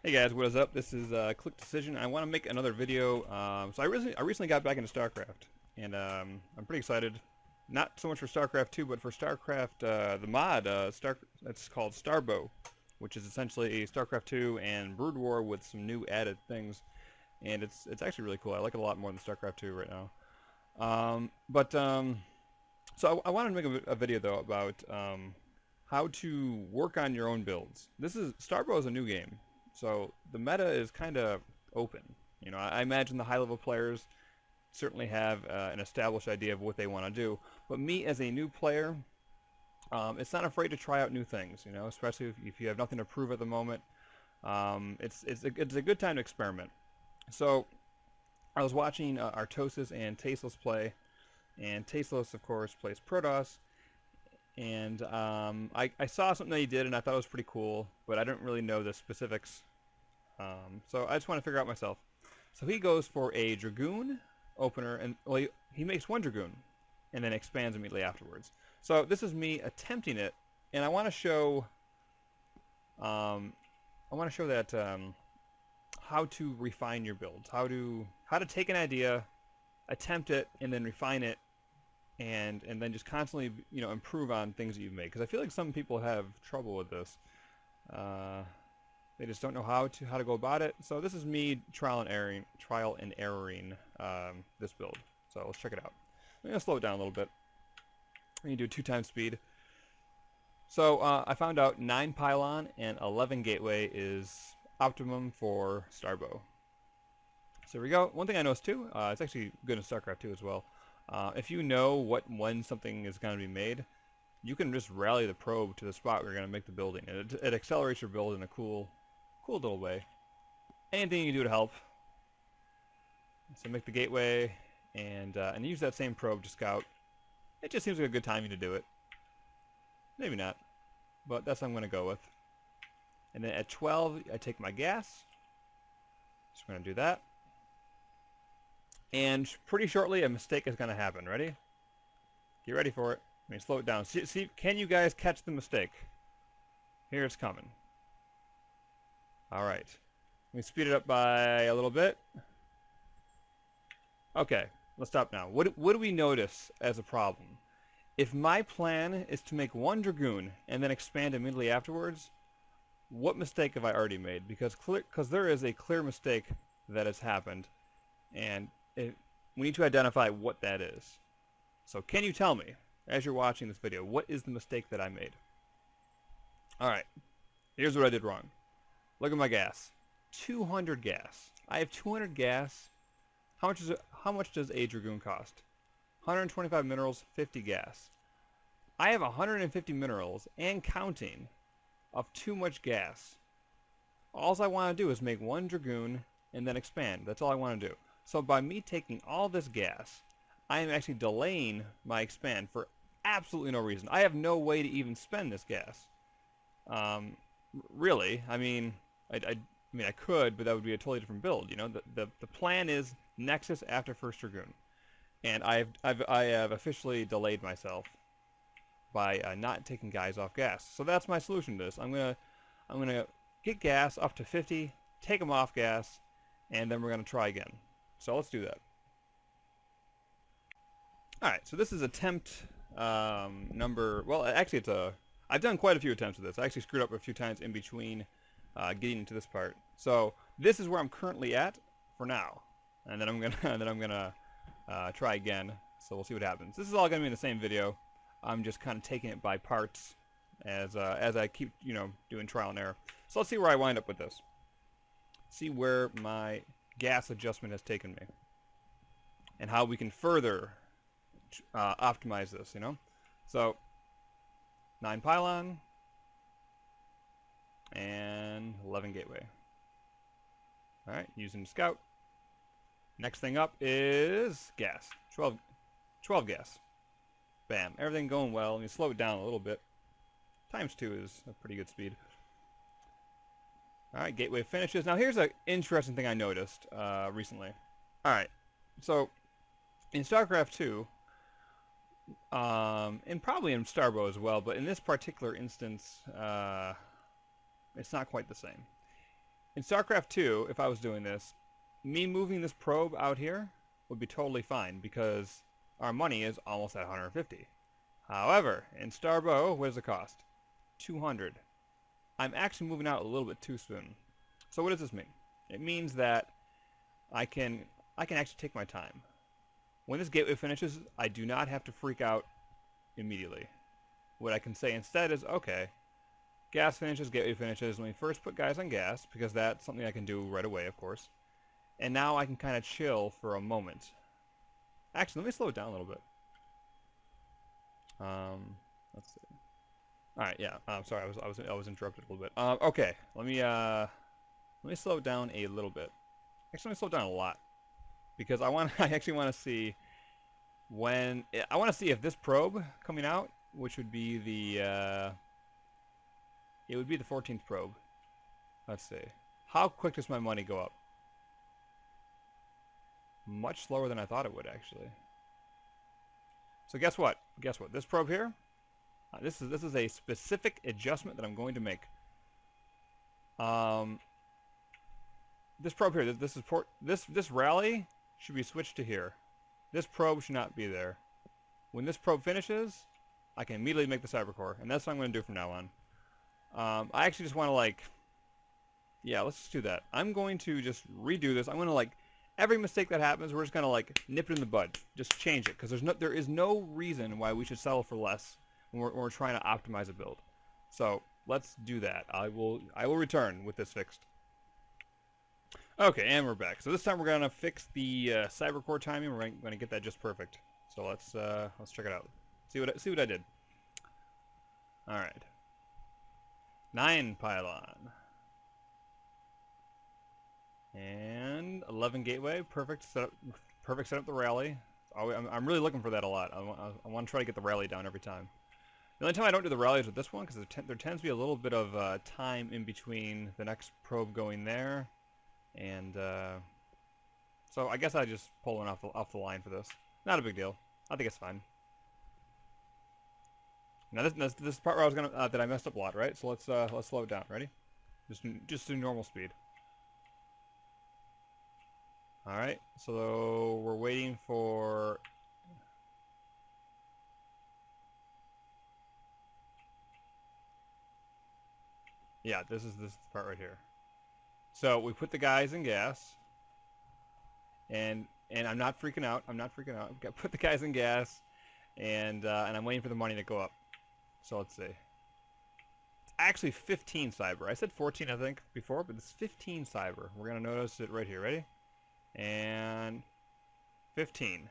Hey guys, what is up? This is Click Decision. I want to make another video. So I recently got back into Starcraft, and I'm pretty excited. Not so much for Starcraft 2, but for Starcraft the mod. It's called Starbow, which is essentially Starcraft 2 and Brood War with some new added things, and it's actually really cool. I like it a lot more than Starcraft 2 right now. So I wanted to make a video though about how to work on your own builds. Starbow is a new game. So the meta is kind of open. You know, I imagine the high-level players certainly have an established idea of what they want to do. But me as a new player, it's not afraid to try out new things. You know, especially if you have nothing to prove at the moment. It's a good time to experiment. So I was watching Artosis and Tasteless play, and Tasteless, of course, plays Protoss. And I saw something that he did, and I thought it was pretty cool, but I didn't really know the specifics. So I just want to figure out myself. So he goes for a Dragoon opener, and well, he makes one Dragoon, and then expands immediately afterwards. So this is me attempting it, and I want to show. That how to refine your builds, how to take an idea, attempt it, and then refine it. And then just constantly, you know, improve on things that you've made, because I feel like some people have trouble with this. They just don't know how to go about it. So this is me trial and erroring this build. So let's check it out. I'm gonna slow it down a little bit. I'm gonna do 2x speed. So I found out 9 pylon and 11 gateway is optimum for Starbow. So here we go. One thing I noticed too, it's actually good in StarCraft 2 as well. If you know when something is going to be made, you can just rally the probe to the spot where you're going to make the building. It accelerates your build in a cool little way. Anything you can do to help. So make the gateway and use that same probe to scout. It just seems like a good timing to do it. Maybe not, but that's what I'm going to go with. And then at 12, I take my gas. Just going to do that. And pretty shortly, a mistake is going to happen. Ready? Get ready for it. Let me slow it down. See, can you guys catch the mistake? Here it's coming. All right. Let me speed it up by a little bit. Okay, let's stop now. What do we notice as a problem? If my plan is to make one Dragoon and then expand immediately afterwards, what mistake have I already made? Because there is a clear mistake that has happened, and we need to identify what that is. So can you tell me, as you're watching this video, what is the mistake that I made? Alright, here's what I did wrong. Look at my gas. 200 gas. I have 200 gas. How much does a Dragoon cost? 125 minerals, 50 gas. I have 150 minerals, and counting, of too much gas. All I want to do is make one Dragoon and then expand. That's all I want to do. So by me taking all this gas, I am actually delaying my expand for absolutely no reason. I have no way to even spend this gas. Really, I mean, I could, but that would be a totally different build. You know, the plan is Nexus after first Dragoon, and I have officially delayed myself by not taking guys off gas. So that's my solution to this. I'm gonna get gas up to 50, take them off gas, and then we're gonna try again. So let's do that. Alright, so this is attempt number, well, actually I've done quite a few attempts with this. I actually screwed up a few times in between getting into this part. So this is where I'm currently at for now. And then I'm gonna try again. So we'll see what happens. This is all gonna be in the same video. I'm just kind of taking it by parts as I keep, you know, doing trial and error. So let's see where I wind up with this. See where my gas adjustment has taken me, and how we can further optimize this, you know. So 9 pylon and 11 gateway. All right, using the scout. Next thing up is gas. 12 gas. Bam, everything going well. Let me slow it down a little bit. ×2 is a pretty good speed. Alright, gateway finishes. Now here's an interesting thing I noticed recently. Alright, so in StarCraft 2, and probably in Starbow as well, but in this particular instance, it's not quite the same. In StarCraft 2, if I was doing this, me moving this probe out here would be totally fine because our money is almost at 150. However, in Starbow, what does it cost? 200. I'm actually moving out a little bit too soon. So what does this mean? It means that I can actually take my time. When this gateway finishes, I do not have to freak out immediately. What I can say instead is, okay, gas finishes, gateway finishes. Let me first put guys on gas, because that's something I can do right away, of course. And now I can kind of chill for a moment. Actually, let me slow it down a little bit. Let's see. All right, yeah. Sorry, I was interrupted a little bit. Okay, let me slow it down a little bit. Actually, let me slow it down a lot, because I actually want to see when I want to see if this probe coming out, which would be the it would be the 14th probe. Let's see. How quick does my money go up? Much slower than I thought it would, actually. So guess what? Guess what? This probe here, this is a specific adjustment that I'm going to make. This probe here, this rally should be switched to here. This probe should not be there. When this probe finishes, I can immediately make the cybercore, and that's what I'm going to do from now on. I actually just want to, like, yeah, let's just do that. I'm going to just redo this. I'm going to, like, every mistake that happens, we're just going to, like, nip it in the bud. Just change it, because there is no reason why we should settle for less when we're trying to optimize a build. So let's do that. I will return with this fixed. Okay, and we're back. So this time we're going to fix the cybercore timing. We're going to get that just perfect. So let's check it out. See what I did. All right. 9 pylon. And 11 gateway. Perfect setup the rally. I'm really looking for that a lot. I want to try to get the rally down every time. The only time I don't do the rally is with this one, because there tends to be a little bit of time in between the next probe going there, and so I guess I just pull one off the line for this. Not a big deal. I think it's fine. Now this part where I was gonna that I messed up a lot, right? So let's slow it down. Ready? Just do normal speed. All right. So we're waiting for. Yeah, this is this part right here. So we put the guys in gas, and I'm not freaking out. I'm not freaking out. I've got put the guys in gas, and I'm waiting for the money to go up. So let's see. It's actually 15 cyber. I said 14, I think, before, but it's 15 cyber. We're gonna notice it right here. Ready? And 15.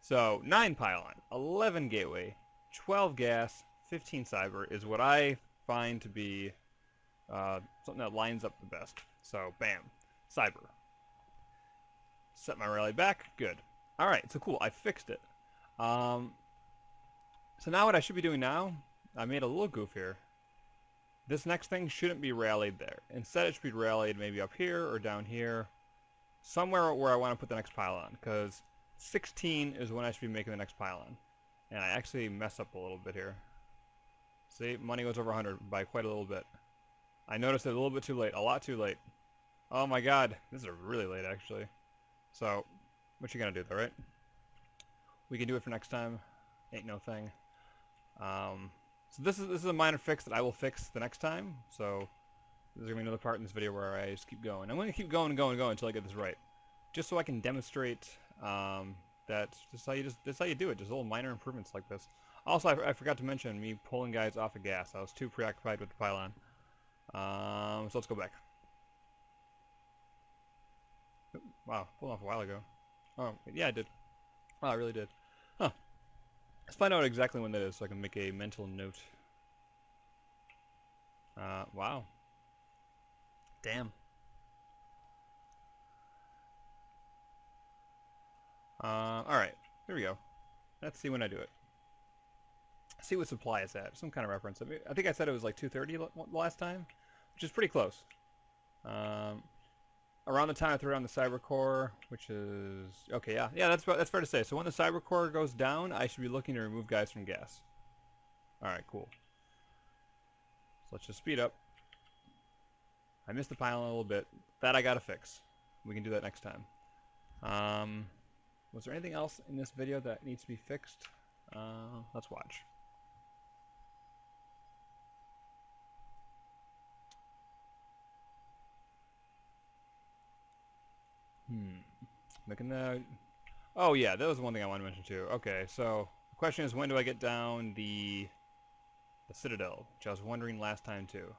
So 9 pylon, 11 gateway, 12 gas, 15 cyber is what I find to be something that lines up the best. So bam, cyber. Set my rally back. Good. All right. So cool. I fixed it. So now what I should be doing now, I made a little goof here. This next thing shouldn't be rallied there. Instead, it should be rallied maybe up here or down here, somewhere where I want to put the next pylon, because 16 is when I should be making the next pylon. And I actually mess up a little bit here. See, money goes over 100 by quite a little bit. I noticed it a little bit too late, a lot too late. Oh my god, this is really late actually. So, what you gonna do though, right? We can do it for next time. Ain't no thing. So this is a minor fix that I will fix the next time. So there's gonna be another part in this video where I just keep going. I'm gonna keep going and going and going until I get this right, just so I can demonstrate that's how you do it. Just little minor improvements like this. Also, I forgot to mention me pulling guys off of gas. I was too preoccupied with the pylon. So let's go back. Wow, pulled off a while ago. Oh, yeah, I did. Oh, I really did. Huh. Let's find out exactly when that is so I can make a mental note. Wow. Damn. Alright, here we go. Let's see when I do it. See what supply it's at. Some kind of reference. I think I said it was like 230 last time, which is pretty close. Around the time I threw on the cyber core, which is okay. Yeah, that's fair to say. So when the cyber core goes down, I should be looking to remove guys from gas. All right, cool. So let's just speed up. I missed the pylon a little bit. That I gotta fix. We can do that next time. Was there anything else in this video that needs to be fixed? Let's watch. Making the... Oh yeah, that was one thing I wanted to mention too. Okay, so the question is, when do I get down the Citadel, which I was wondering last time too.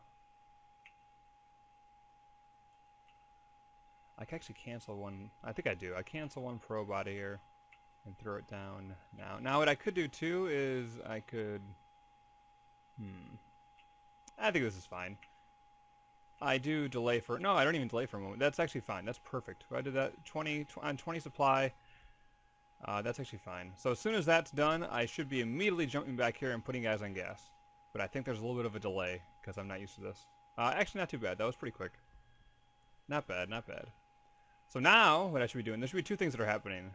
I can actually cancel one. I think I do. I cancel one probe out of here and throw it down now. Now what I could do too is I could... I think this is fine. I do delay for... No, I don't even delay for a moment. That's actually fine. That's perfect. If I did that on 20 supply, that's actually fine. So as soon as that's done, I should be immediately jumping back here and putting guys on gas. But I think there's a little bit of a delay because I'm not used to this. Actually, not too bad. That was pretty quick. Not bad, not bad. So now, what I should be doing, there should be two things that are happening.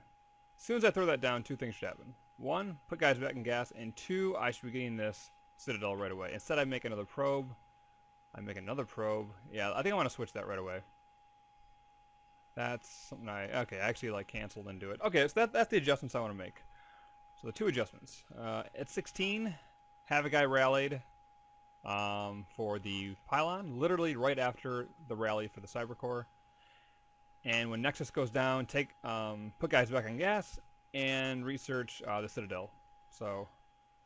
As soon as I throw that down, two things should happen. One, put guys back in gas, and two, I should be getting this Citadel right away. Instead, I make another probe. I make another probe. Yeah, I think I want to switch that right away. That's something okay, I actually like canceled and do it. Okay, so that's the adjustments I want to make. So the two adjustments. At 16, have a guy rallied for the pylon, literally right after the rally for the Cybercore. And when Nexus goes down, put guys back on gas and research the Citadel. So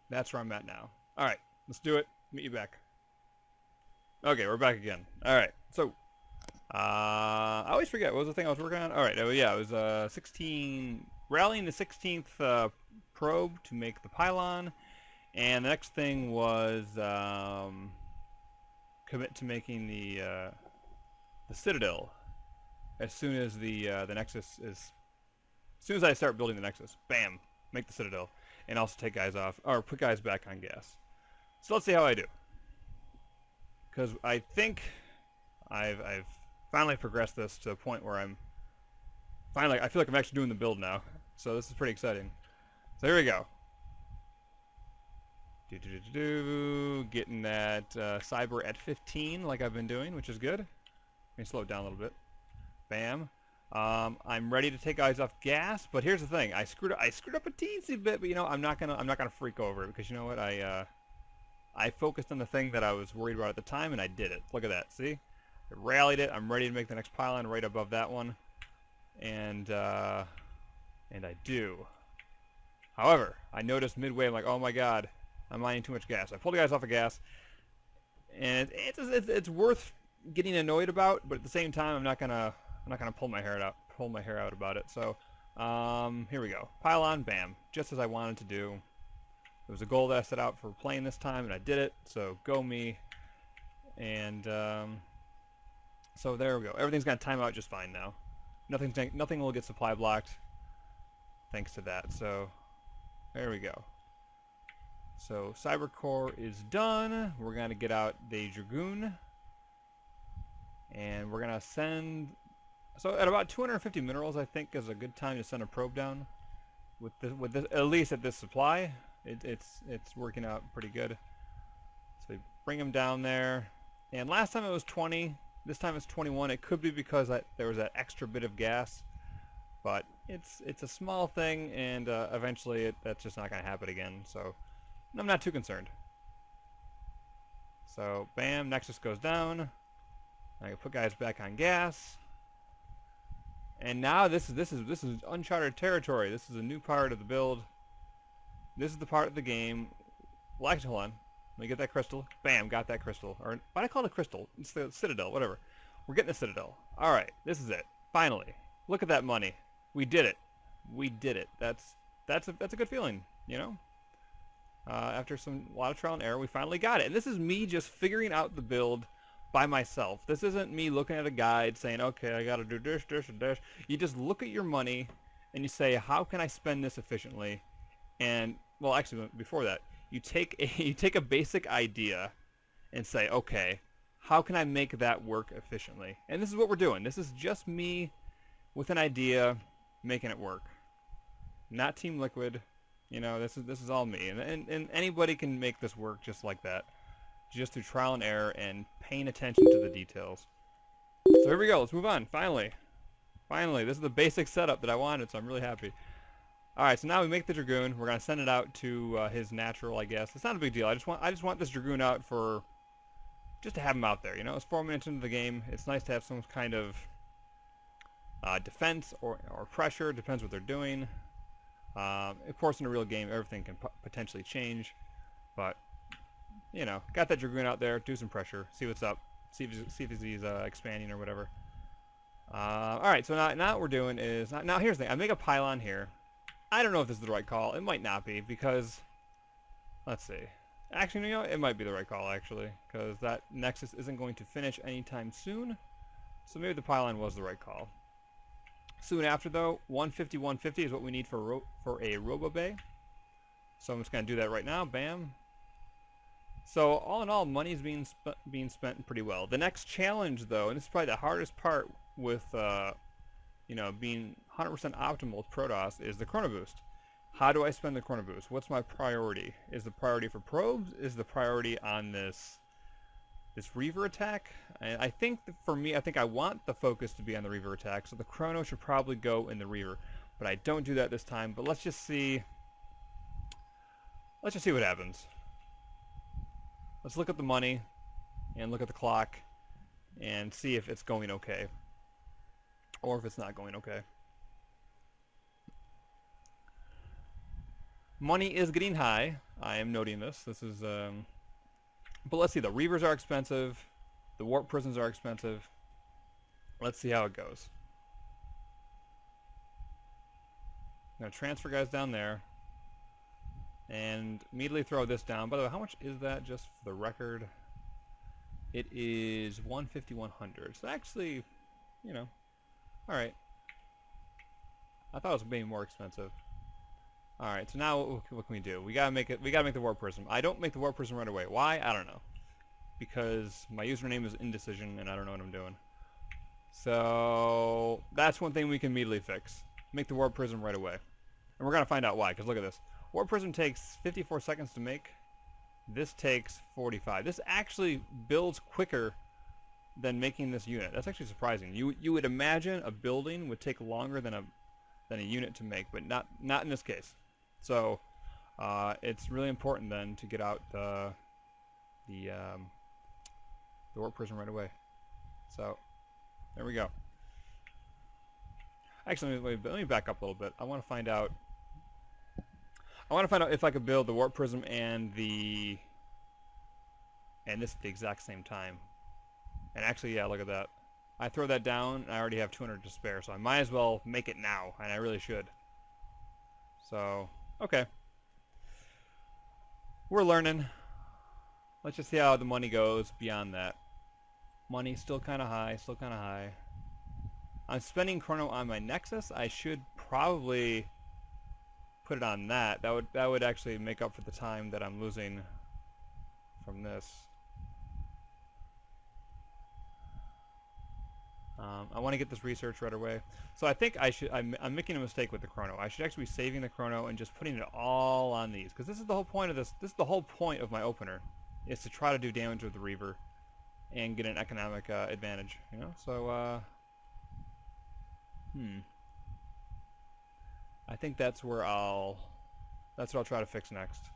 that's where I'm at now. All right, let's do it. Meet you back. Okay, we're back again. All right, so I always forget what was the thing I was working on. All right, yeah, it was 16 rallying the 16th probe to make the pylon, and the next thing was commit to making the Citadel as soon as the Nexus is. As soon as I start building the Nexus, bam, make the Citadel, and also take guys off or put guys back on gas. So let's see how I do. Because I think I've finally progressed this to a point where I feel like I'm actually doing the build now. So this is pretty exciting. So here we go. Getting that cyber at 15 like I've been doing, which is good. Let me slow it down a little bit. Bam. I'm ready to take guys off gas, but here's the thing: I screwed up a teensy bit, but you know I'm not gonna freak over it because you know what I focused on the thing that I was worried about at the time, and I did it. Look at that. See? I rallied it. I'm ready to make the next pylon right above that one. And I do. However, I noticed midway, I'm like, oh my god, I'm mining too much gas. I pulled the guys off of gas. And it's worth getting annoyed about, but at the same time, I'm not gonna pull my hair out about it. So, here we go. Pylon, bam. Just as I wanted to do. It was a goal that I set out for playing this time, and I did it, so go me. And so there we go. Everything's going to time out just fine now. Nothing will get supply blocked thanks to that. So there we go. So Cybercore is done. We're going to get out the Dragoon. And we're going to send... So at about 250 minerals, I think, is a good time to send a probe down. With this, at least at this supply. It's working out pretty good. So we bring them down there, and last time it was 20. This time it's 21. It could be because there was that extra bit of gas, but it's a small thing, and eventually that's just not going to happen again. So I'm not too concerned. So bam, Nexus goes down. I can put guys back on gas, and now this is uncharted territory. This is a new part of the build. This is the part of the game. Well, actually, hold on. Let me get that crystal. Bam, got that crystal. Or why do I call it a crystal? It's the Citadel, whatever. We're getting the Citadel. All right, this is it. Finally, look at that money. We did it. We did it. That's a good feeling, you know. After a lot of trial and error, we finally got it. And this is me just figuring out the build by myself. This isn't me looking at a guide saying, okay, I got to do this, this, and this. You just look at your money and you say, how can I spend this efficiently? And well, actually, before that, you take a basic idea and say, okay, how can I make that work efficiently? And this is what we're doing. This is just me with an idea, making it work. Not Team Liquid. You know, this is all me. And anybody can make this work just like that, just through trial and error and paying attention to the details. So here we go. Let's move on. Finally. Finally. This is the basic setup that I wanted, so I'm really happy. Alright, so now we make the Dragoon. We're going to send it out to his natural, I guess. It's not a big deal. I just want this Dragoon out for... just to have him out there, you know? It's 4 minutes into the game. It's nice to have some kind of defense or pressure. Depends what they're doing. Of course, in a real game, everything can potentially change. But, you know, got that Dragoon out there. Do some pressure. See what's up. See if he's expanding or whatever. Alright, so now what we're doing is... Now, here's the thing. I make a pylon here. I don't know if this is the right call. It might not be, because... let's see. Actually, you know, it might be the right call, actually. Because that Nexus isn't going to finish anytime soon. So maybe the pylon was the right call. Soon after, though, 150, 150 is what we need for a Robo Bay. So I'm just going to do that right now. Bam. So, all in all, money's being spent pretty well. The next challenge, though, and this is probably the hardest part with, you know, being 100% optimal with Protoss, is the Chrono Boost. How do I spend the Chrono Boost? What's my priority? Is the priority for probes? Is the priority on this Reaver attack? And I think that for me, I think I want the focus to be on the Reaver attack, so the Chrono should probably go in the Reaver. But I don't do that this time, but let's just see what happens. Let's look at the money and look at the clock and see if it's going okay or if it's not going okay. Money is getting high. I am noting this. This is, but let's see. The Reavers are expensive. The Warp Prisons are expensive. Let's see how it goes. I'm going to transfer guys down there. And immediately throw this down. By the way, how much is that, just for the record? It is 150, 100. So actually, you know, alright. I thought it was being more expensive. Alright, so now what can we do? We gotta make the Warp Prism. I don't make the Warp Prism right away. Why? I don't know. Because my username is indecision and I don't know what I'm doing. So that's one thing we can immediately fix. Make the Warp Prism right away. And we're gonna find out why, because look at this. Warp Prism takes 54 seconds to make. This takes 45. This actually builds quicker than making this unit. That's actually surprising. You would imagine a building would take longer than a unit to make, but not in this case. So it's really important then to get out the Warp Prism right away. So there we go. Actually, let me back up a little bit. I want to find out if I could build the Warp Prism and this at the exact same time. And actually, yeah, look at that. I throw that down, and I already have 200 to spare, so I might as well make it now, and I really should. So, okay. We're learning. Let's just see how the money goes beyond that. Money's still kind of high, I'm spending Chrono on my Nexus. I should probably put it on that. That would actually make up for the time that I'm losing from this. I want to get this research right away. So I think I'm making a mistake with the Chrono. I should actually be saving the Chrono and just putting it all on these, because this is the whole point of this. This is the whole point of my opener, is to try to do damage with the Reaver and get an economic advantage. You know. So I think that's what I'll try to fix next.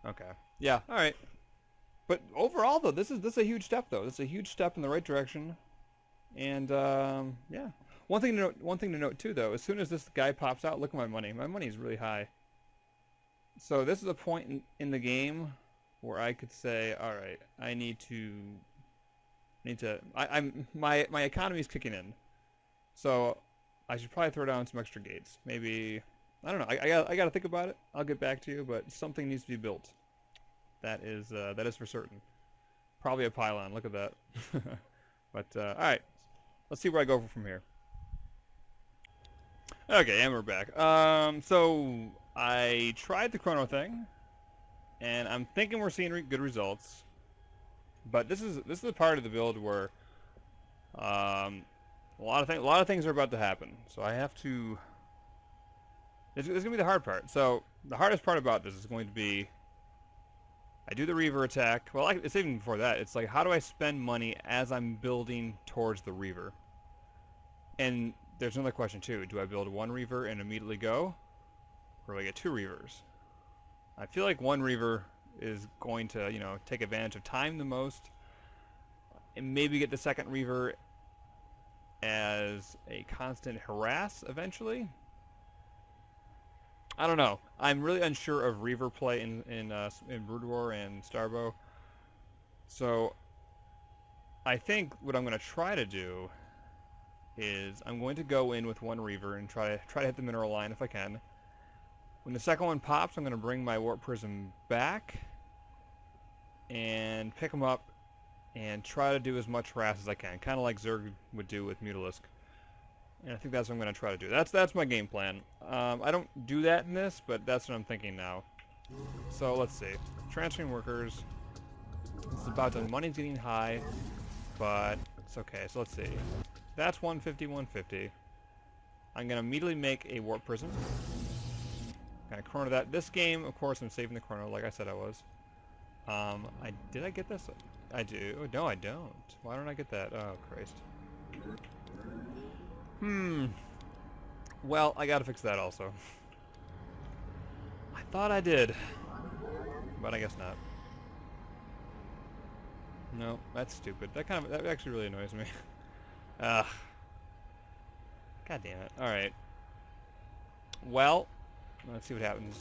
Okay. Yeah. All right. But overall, though, this is a huge step, though. This is a huge step in the right direction. And yeah. One thing to note too, though. As soon as this guy pops out, look at my money. My money is really high. So this is a point in the game where I could say, all right, my economy is kicking in. So I should probably throw down some extra gates. Maybe, I don't know. I got to think about it. I'll get back to you, but something needs to be built. That is for certain. Probably a pylon. Look at that. But all right, let's see where I go from here. Okay, and we're back. So I tried the Chrono thing, and I'm thinking we're seeing good results. But this is the part of the build where a lot of things are about to happen. So I have to. It's going to be the hard part. So the hardest part about this is going to be I do the Reaver attack. Well, it's even before that. It's like, how do I spend money as I'm building towards the Reaver? And there's another question too. Do I build one Reaver and immediately go? Or do I get two Reavers? I feel like one Reaver is going to, you know, take advantage of time the most. And maybe get the second Reaver as a constant harass eventually. I don't know. I'm really unsure of Reaver play in Brood War and Starbow. So I think what I'm going to try to do is I'm going to go in with one Reaver and try to hit the mineral line if I can. When the second one pops, I'm going to bring my Warp Prism back and pick them up and try to do as much harass as I can, kind of like Zerg would do with Mutalisk. And I think that's what I'm going to try to do. That's my game plan. I don't do that in this, but that's what I'm thinking now. So let's see. Transferring workers. It's about done. Money's getting high, but it's okay. So let's see. That's 150, 150. I'm going to immediately make a Warp Prism. Kind of chrono that. This game, of course, I'm saving the chrono, like I said I was. Did I get this? I do. Oh, no, I don't. Why don't I get that? Oh, Christ. Well, I gotta fix that also. I thought I did, but I guess not. No, that's stupid. That actually really annoys me. Ugh. God damn it. Alright. Well, let's see what happens.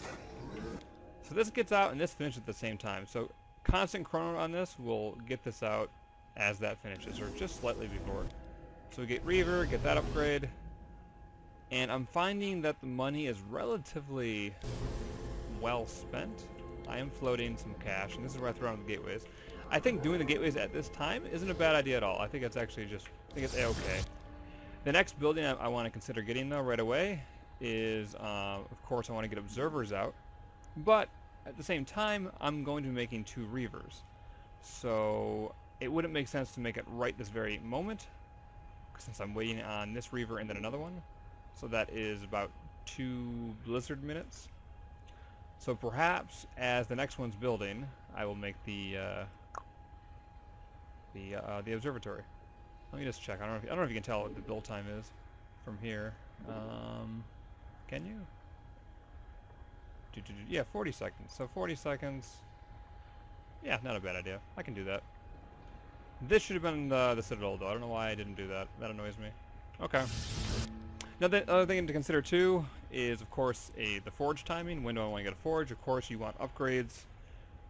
So this gets out and this finishes at the same time. So constant chrono on this will get this out as that finishes, or just slightly before. So we get Reaver, get that upgrade. And I'm finding that the money is relatively well spent. I am floating some cash, and this is where I throw on the gateways. I think doing the gateways at this time isn't a bad idea at all. I think it's actually I think it's a-okay. The next building I want to consider getting, though, right away is, of course, I want to get observers out. But at the same time, I'm going to be making two Reavers. So it wouldn't make sense to make it right this very moment, since I'm waiting on this Reaver and then another one. So that is about 2 blizzard minutes. So perhaps as the next one's building, I will make the observatory. Let me just check. I don't know if you can tell what the build time is from here. Can you? Yeah, 40 seconds. So 40 seconds. Yeah, not a bad idea. I can do that. This should have been the Citadel, though. I don't know why I didn't do that. That annoys me. Okay. Now, the other thing to consider, too, is, of course, the forge timing. When do I want to get a forge? Of course, you want upgrades.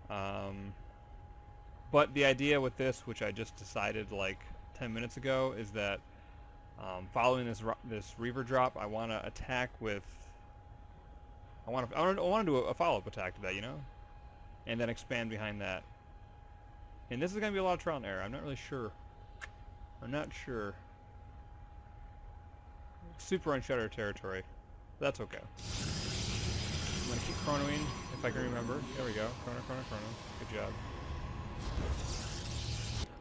But the idea with this, which I just decided, like, 10 minutes ago, is that following this Reaver drop, I want to attack with... I want to do a follow-up attack to that, you know? And then expand behind that. And this is going to be a lot of trial and error. I'm not really sure. I'm not sure. Super uncharted territory. That's okay. I'm going to keep chronoing, if I can remember. There we go. Chrono, chrono, chrono. Good job.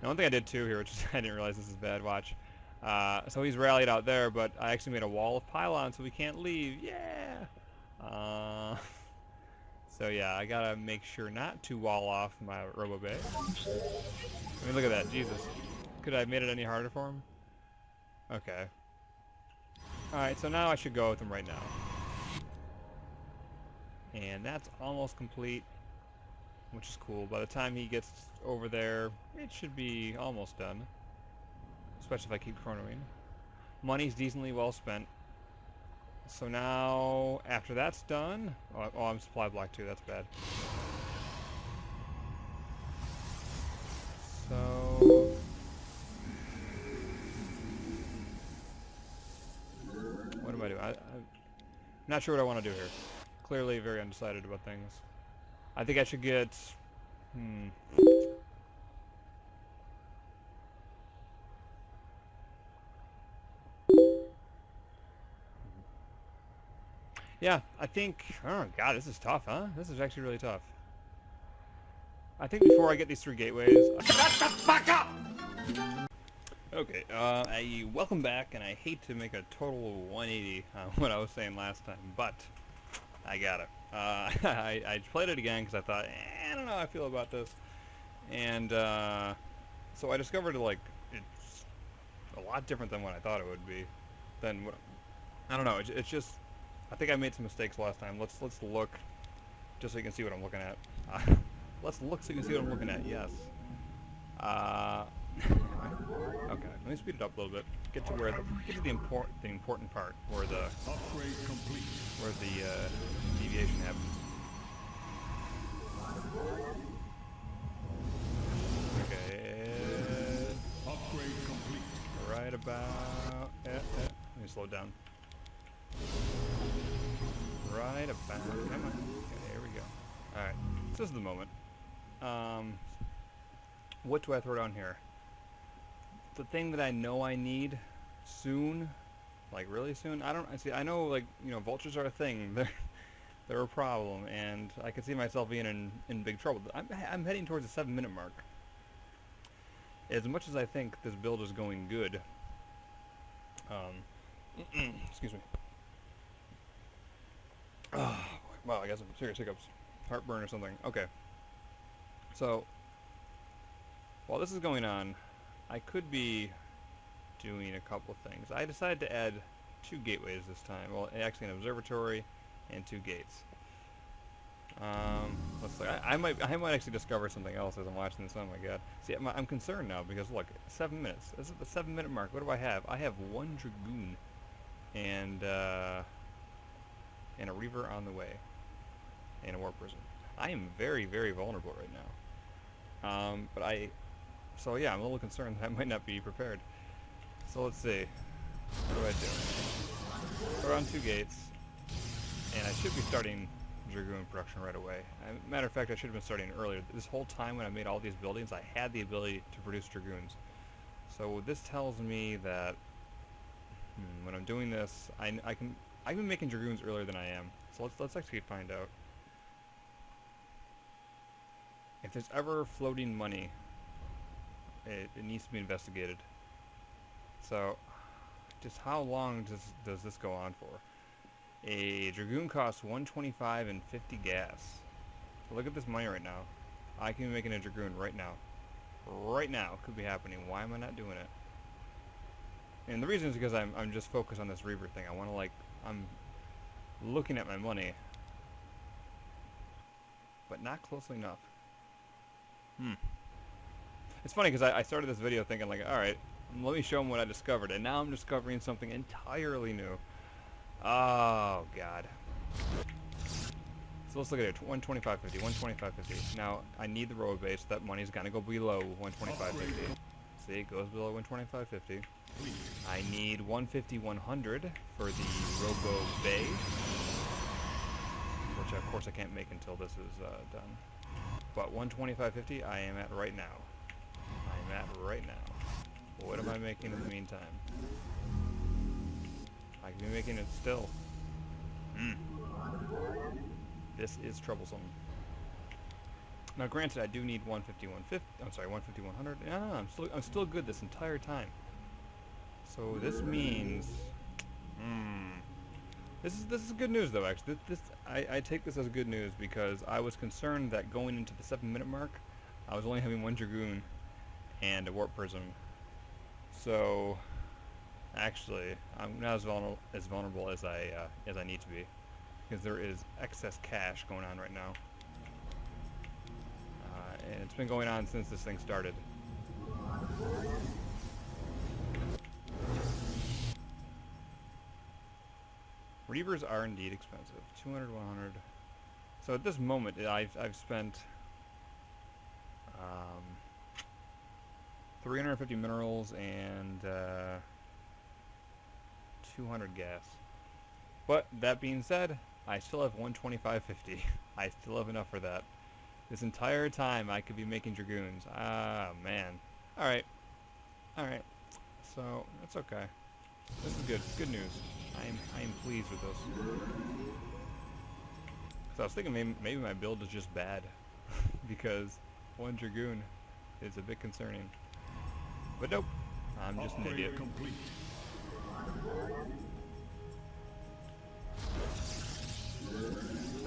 Now, one thing I did, too, here, which is I didn't realize this is bad. Watch. So he's rallied out there, but I actually made a wall of pylons so we can't leave. Yeah! So yeah, I gotta make sure not to wall off my Robo Bay. I mean, look at that, Jesus. Could I have made it any harder for him? Okay. Alright, so now I should go with him right now. And that's almost complete, which is cool. By the time he gets over there, it should be almost done. Especially if I keep chronoing. Money's decently well spent. So now, after that's done... Oh, I'm supply block too, that's bad. So... What am I doing? I'm not sure what I want to do here. Clearly very undecided about things. I think I should get... Yeah, I think... Oh, God, this is tough, huh? This is actually really tough. I think before I get these 3 gateways... Shut the fuck up! Okay, welcome back, and I hate to make a total of 180 on what I was saying last time, but I gotta. I played it again because I thought, I don't know how I feel about this. And so I discovered like it's a lot different than what I thought it would be. Than what I don't know. It's just I think I made some mistakes last time. Let's look just so you can see what I'm looking at. Let's look so you can see what I'm looking at. Yes. Okay. Let me speed it up a little bit. Get to the important part where the Upgrade complete. where the deviation happens. Okay. Upgrade complete. Right about. Let me slow down. Right about. Come on. Okay, here we go. All right. This is the moment. What do I throw down here? The thing that I know I need soon, like really soon. I see. I know, like, you know, vultures are a thing. They're a problem, and I can see myself being in big trouble. I'm heading towards the 7-minute mark. As much as I think this build is going good, excuse me. Oh, wow, I got some serious hiccups, heartburn or something. Okay. So while this is going on, I could be doing a couple of things. I decided to add 2 gateways this time. Well, actually an observatory and 2 gates. Let's look. I might actually discover something else as I'm watching this. Oh my god! See, I'm concerned now because look, 7 minutes. This is the 7-minute mark. What do I have? I have 1 dragoon, and a reaver on the way, and a warp prison. I am very, very vulnerable right now. So yeah, I'm a little concerned that I might not be prepared. So let's see. What do I do? Throw on 2 gates, and I should be starting dragoon production right away. Matter of fact, I should have been starting earlier. This whole time when I made all these buildings, I had the ability to produce dragoons. So this tells me that when I'm doing this, I've been making dragoons earlier than I am. So let's actually find out. If there's ever floating money, it needs to be investigated. So, just how long does this go on for? A dragoon costs 125 and 50 gas. So look at this money right now. I can be making a dragoon right now. Right now, it could be happening. Why am I not doing it? And the reason is because I'm just focused on this reaver thing. I want to I'm looking at my money, but not closely enough. It's funny because I started this video thinking like, alright, let me show them what I discovered, and now I'm discovering something entirely new. Oh god. So let's look at it. 125.50, 125.50. Now I need the robo base. That money's gonna go below 125.50. See, it goes below 125.50. I need 150.100 for the robo bay, which of course I can't make until this is done. But 125.50 I am at right now. I'm at right now. What am I making in the meantime? I can be making it still. This is troublesome. Now, granted, I do need 150.150. I'm sorry, 150.100. No, I'm still good this entire time. So this means, this is good news though. Actually, I take this as good news because I was concerned that going into the 7-minute mark, I was only having 1 dragoon and a warp prism. So actually, I'm not as vulnerable as I need to be, because there is excess cash going on right now, and it's been going on since this thing started. Reavers are indeed expensive. 200, 100. So at this moment, I've spent 350 minerals and 200 gas. But that being said, I still have 125.50. I still have enough for that. This entire time I could be making dragoons. Ah, man. Alright. Alright. So, that's okay. This is good. Good news. I am pleased with this. So I was thinking maybe my build is just bad. because 1 dragoon is a bit concerning. But nope. I'm just an idiot. Complete.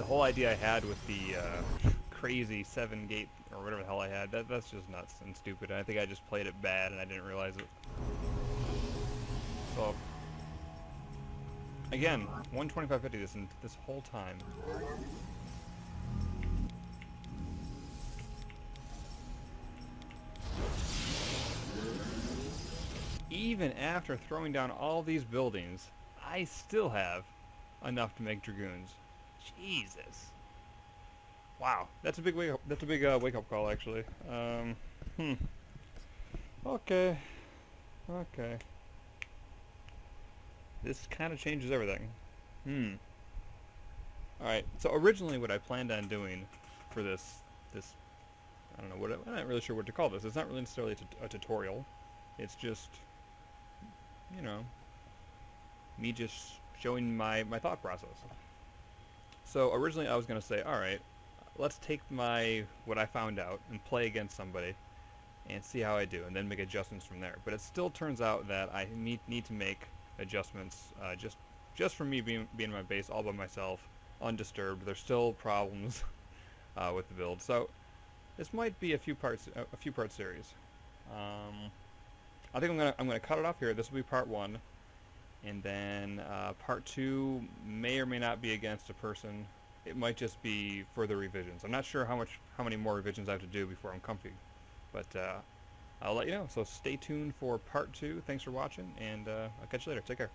the whole idea I had with the crazy 7-gate or whatever the hell I had, that's just nuts and stupid. I think I just played it bad and I didn't realize it. So again, 125.50 this whole time. Even after throwing down all these buildings, I still have enough to make dragoons. Jesus. Wow, that's a big wake up. That's a big wake up call, actually. Okay. Okay. This kind of changes everything. All right. So originally, what I planned on doing for this, I don't know what I'm not really sure what to call this. It's not really necessarily a tutorial. It's just, you know, me just showing my thought process. So originally I was going to say, all right, let's take what I found out and play against somebody and see how I do, and then make adjustments from there. But it still turns out that I need to make adjustments just for me being in my base all by myself, undisturbed. There's still problems with the build, so this might be a few part series. I think I'm gonna cut it off here. This will be part 1, and then part 2 may or may not be against a person. It might just be further revisions. I'm not sure how many more revisions I have to do before I'm comfy, but I'll let you know. So stay tuned for part 2. Thanks for watching, and I'll catch you later. Take care.